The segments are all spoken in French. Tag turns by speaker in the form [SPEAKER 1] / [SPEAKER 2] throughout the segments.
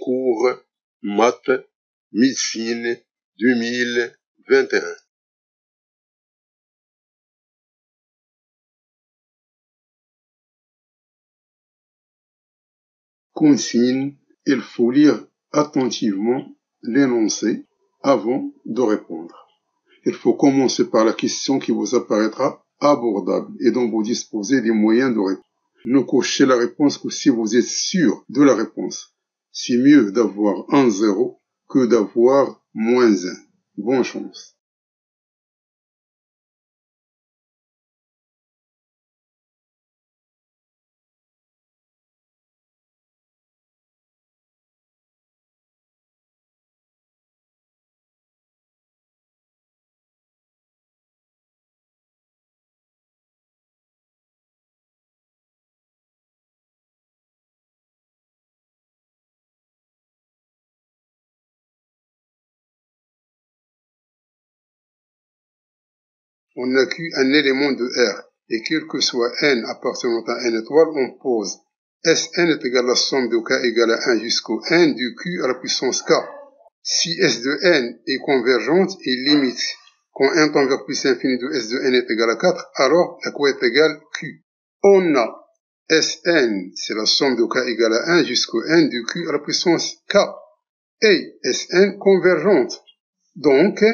[SPEAKER 1] cours maths médecine 2021. Consigne, il faut lire attentivement l'énoncé avant de répondre. Il faut commencer par la question qui vous apparaîtra abordable et dont vous disposez des moyens de répondre. Ne cochez la réponse que si vous êtes sûr de la réponse. C'est mieux d'avoir un 0 que d'avoir -1. Bonne chance. On a Q un élément de R, et quel que soit n appartenant à n étoile, on pose Sn est égal à la somme de k égale à 1 jusqu'au n du Q à la puissance k. Si S de n est convergente et limite quand n tend vers plus infini de S de n est égal à 4, alors la quoi est égale Q. On a Sn, c'est la somme de k égale à 1 jusqu'au n du Q à la puissance k. Et Sn convergente. Donc,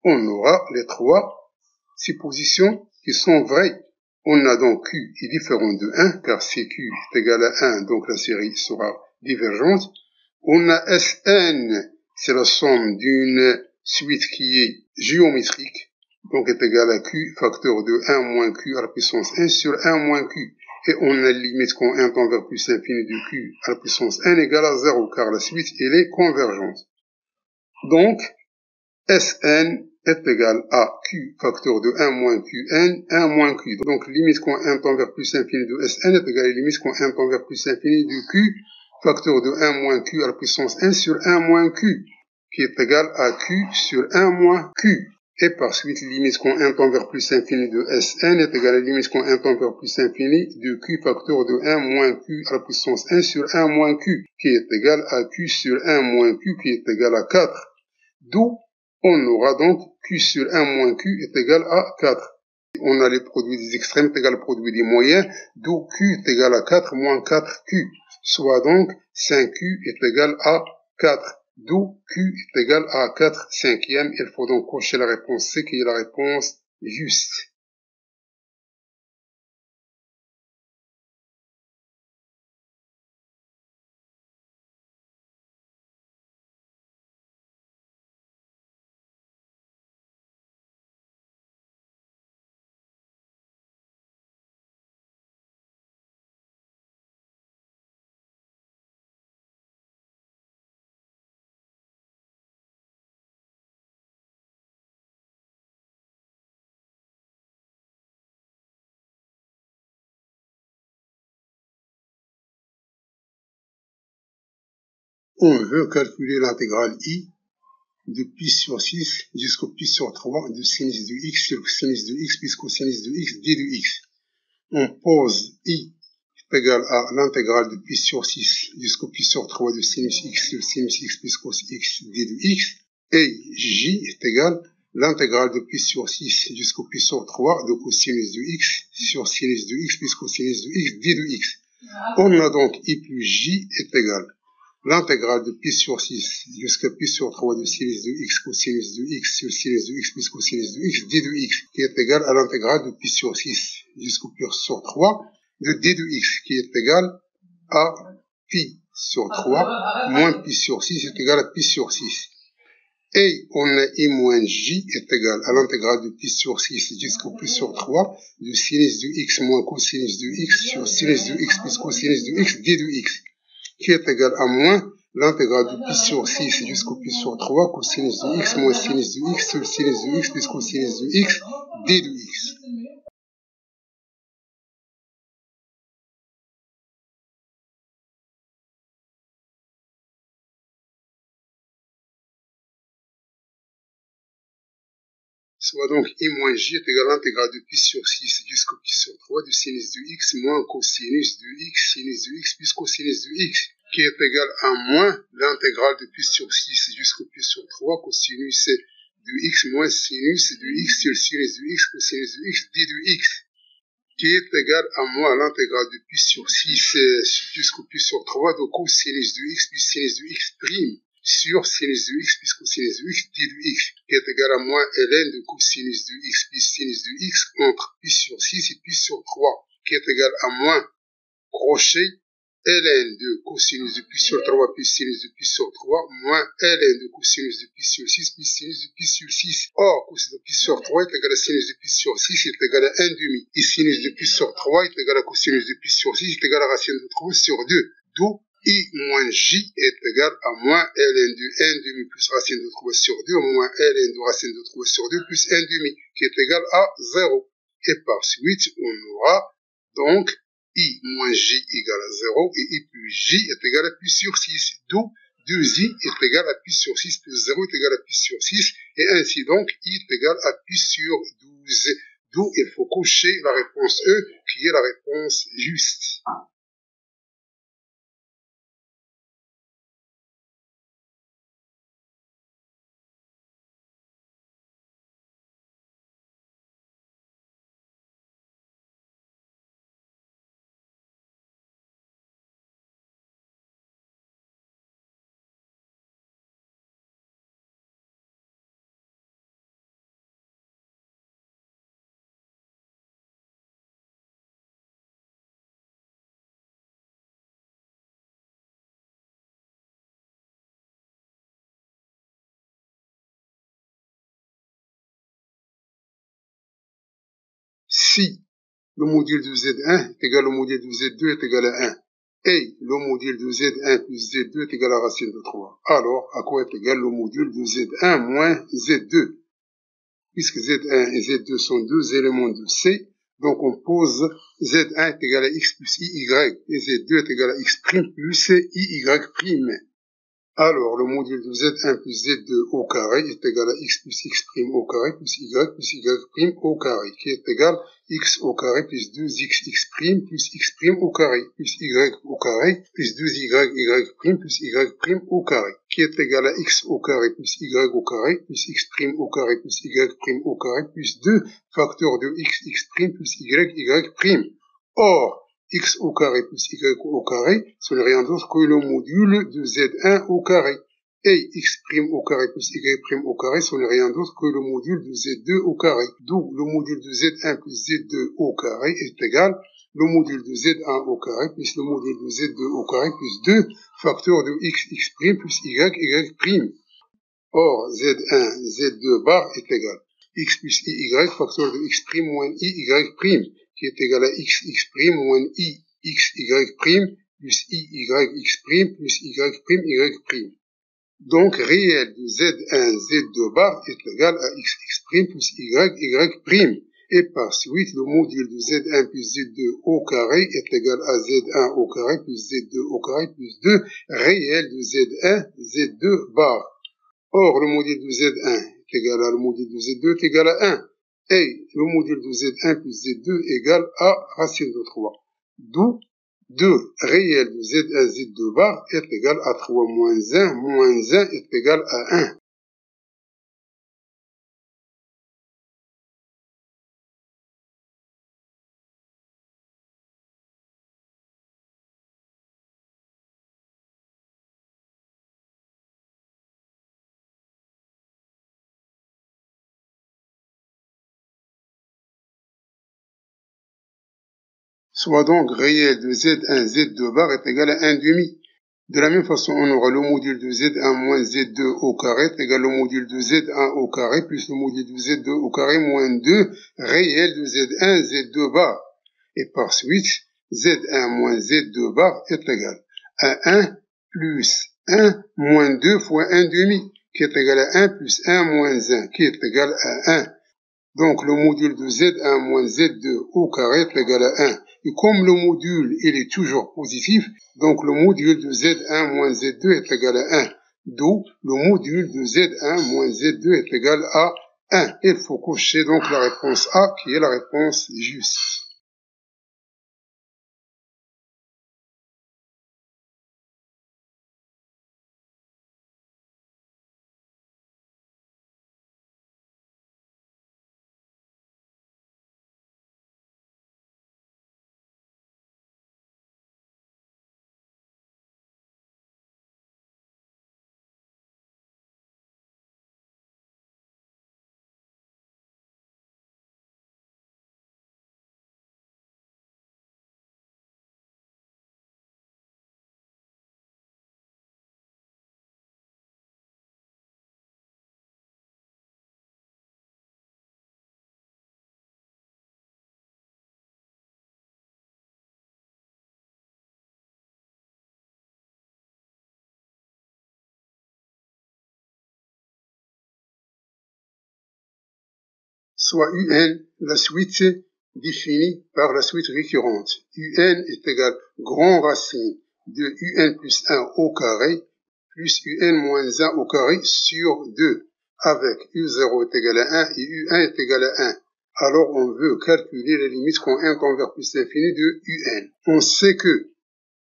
[SPEAKER 1] on aura les trois suppositions qui sont vraies. On a donc Q est différent de 1, car si Q est égal à 1, donc la série sera divergente. On a Sn, c'est la somme d'une suite qui est géométrique, donc est égale à Q, facteur de 1 moins Q à la puissance 1 sur 1 moins Q. Et on a limite quand 1 tend vers plus infini de Q à la puissance 1 égale à 0, car la suite, elle est convergente. Donc, Sn est égal à Q facteur de 1 moins Qn, 1 moins Q. Donc, limite quand 1 tend vers plus infini de Sn est égal à limite quand 1 tend vers plus infini de Q facteur de 1 moins Q à la puissance 1 sur 1 moins Q, qui est égal à Q sur 1 moins Q. Et par suite, limite quand 1 tend vers plus infini de Sn est égal à limite quand 1 tend vers plus infini de Q facteur de 1 moins Q à la puissance 1 sur 1 moins Q, qui est égal à Q sur 1 moins Q, qui est égal à 4. D'où on aura donc Q sur 1 moins Q est égal à 4. On a les produits des extrêmes est égal au produit des moyens, d'où Q est égal à 4 moins 4Q. Soit donc 5Q est égal à 4. D'où Q est égal à 4 cinquièmes. Il faut donc cocher la réponse C qui est la réponse juste. On veut calculer l'intégrale I de pi sur 6 jusqu'au pi sur 3 de sinus de x sur sinus de x plus cosinus de x d de x. On pose I est égal à l'intégrale de pi sur 6 jusqu'au pi sur 3 de sinus x sur sinus x plus cos x d de x. Et J est égal à l'intégrale de pi sur 6 jusqu'au pi sur 3 de cosinus de x sur sinus de x plus cosinus de x d de x. On a donc I plus J est égal à l'intégrale de pi sur 6 jusqu'à pi sur 3 de sinus de x cosinus de x sur sinus de x plus cosinus de x d de x, qui est égal à l'intégrale de pi sur 6 jusqu'au pi sur 3 de d de x, qui est égal à pi sur 3 moins pi sur 6 est égal à pi sur 6. Et on a I moins J est égal à l'intégrale de pi sur 6 jusqu'au pi sur 3 de sinus de x moins cosinus de x sur sinus de x plus cosinus de x d de x, qui est égal à moins l'intégrale de pi sur 6 jusqu'au pi sur 3 cosinus de x moins sinus de x sur sinus de x plus cosinus de x d de x. Soit donc I moins J est égal à l'intégrale de pi sur 6 jusqu'au pi sur 3 de sinus de x moins cosinus de x, sinus de x plus cosinus de x. qui est égal à moins l'intégrale de pi sur 6 jusqu'au pi sur 3 cosinus du x moins sinus du x sur sinus du x cosinus du x d du x, qui est égal à moins l'intégrale de pi sur 6 jusqu'au pi sur 3 de cosinus du x plus sinus du x prime sur sinus du x plus cosinus du x d du x, qui est égal à moins ln de cosinus du x plus sinus du x entre pi sur 6 et pi sur 3, qui est égal à moins crochet ln de cosinus de pi sur 3 plus sinus de pi sur 3 moins ln de cosinus de pi sur 6 plus sinus de pi sur 6. Or, cosinus de pi sur 3 est égal à sinus de pi sur 6 est égal à 1 demi. Et sinus de pi sur 3 est égal à cosinus de pi sur 6 est égal à racine de 3 sur 2. D'où I moins J est égal à moins ln de 1 demi plus racine de 3 sur 2 moins ln de racine de 3 sur 2 plus 1 demi, qui est égal à 0. Et par suite, on aura donc I moins J égale à 0 et I plus J est égal à pi sur 6. D'où 2I est égal à pi sur 6 plus 0 est égal à pi sur 6. Et ainsi donc, I est égal à pi sur 12. D'où il faut cocher la réponse E qui est la réponse juste. Si le module de Z1 est égal au module de Z2 est égal à 1, et le module de Z1 plus Z2 est égal à racine de 3, alors à quoi est égal le module de Z1 moins Z2? Puisque Z1 et Z2 sont deux éléments de C, donc on pose Z1 est égal à X plus IY, et Z2 est égal à X' plus IY'. Alors, le module de Z1 plus Z2 au carré est égal à X plus X' au carré plus Y' au carré, qui est égal à X au carré plus 2XX' plus X' au carré plus Y au carré plus 2YY' plus Y' au carré, qui est égal à X au carré plus Y au carré plus X' au carré plus Y' au carré plus 2 facteurs de X' plus YY'. Or, X au carré plus Y au carré, ce n'est rien d'autre que le module de Z1 au carré. Et X' au carré plus Y' au carré, ce n'est rien d'autre que le module de Z2 au carré. D'où le module de Z1 plus Z2 au carré est égal le module de Z1 au carré plus le module de Z2 au carré plus 2 facteurs de X' plus YY'. Or, Z1, Z2 bar est égal X plus IY facteur de X' moins IY', qui est égal à X moins I XY' plus IYX' plus Y'. Donc, réel de Z1, Z2 bar est égal à XX' plus YY'. Et par suite, le module de Z1 plus Z2 au carré est égal à Z1 au carré plus Z2 au carré plus 2 réel de Z1, Z2 bar. Or, le module de Z1 est égal à le module de Z2 est égal à 1. Et le module de Z1 plus Z2 égale à racine de 3. D'où 2 réel de Z1, Z2 bar est égal à 3 moins 1 est égal à 1. Soit donc réel de Z1, Z2 bar est égal à 1 demi. De la même façon, on aura le module de Z1 moins Z2 au carré est égal au module de Z1 au carré plus le module de Z2 au carré moins 2 réel de Z1, Z2 bar. Et par suite, Z1 moins Z2 bar est égal à 1 plus 1 moins 2 fois 1 demi, qui est égal à 1 plus 1 moins 1, qui est égal à 1. Donc, le module de Z1 moins Z2 au carré est égal à 1. Et comme le module, il est toujours positif, donc le module de Z1 moins Z2 est égal à 1. D'où le module de Z1 moins Z2 est égal à 1. Il faut cocher donc la réponse A qui est la réponse juste. soit UN, la suite définie par la suite récurrente. UN est égal grand racine de UN plus 1 au carré plus UN moins 1 au carré sur 2, avec U0 est égal à 1 et U1 est égal à 1. Alors on veut calculer la limite quand n tend vers plus l'infini de UN. On sait que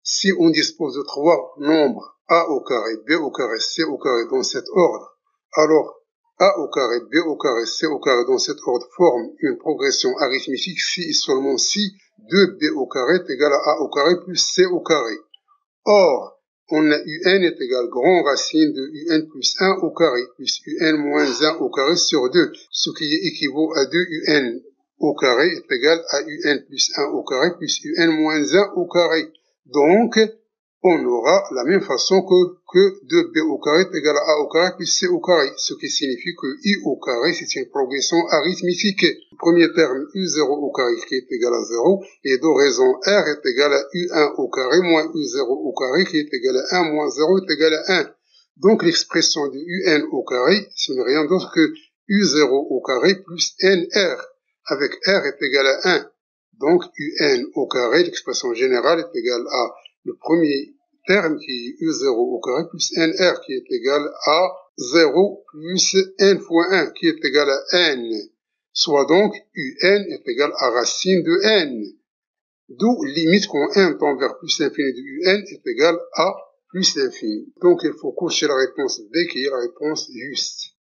[SPEAKER 1] si on dispose de trois nombres A au carré, B au carré, C au carré dans cet ordre, alors A au carré, B au carré, C au carré dans cet ordre forment une progression arithmétique si et seulement si 2B au carré est égal à A au carré plus C au carré. Or, on a UN est égal grand racine de UN plus 1 au carré plus UN moins 1 au carré sur 2, ce qui équivaut à 2 UN au carré est égal à UN plus 1 au carré plus UN moins 1 au carré. Donc, on aura la même façon que 2B au carré est égal à A au carré plus C au carré, ce qui signifie que I au carré, c'est une progression arithmétique. Le premier terme, U0 au carré qui est égal à 0, et d'oraison R est égal à U1 au carré moins U0 au carré qui est égal à 1 moins 0 est égal à 1. Donc, l'expression de UN au carré, ce n'est rien d'autre que U0 au carré plus NR, avec R est égal à 1. Donc, UN au carré, l'expression générale est égale à le premier terme qui est U0 au carré plus NR qui est égal à 0 plus N fois 1 qui est égal à N. Soit donc UN est égal à racine de N. D'où limite quand N tend vers plus l'infini de UN est égal à plus l'infini. Donc il faut cocher la réponse D qui est la réponse juste.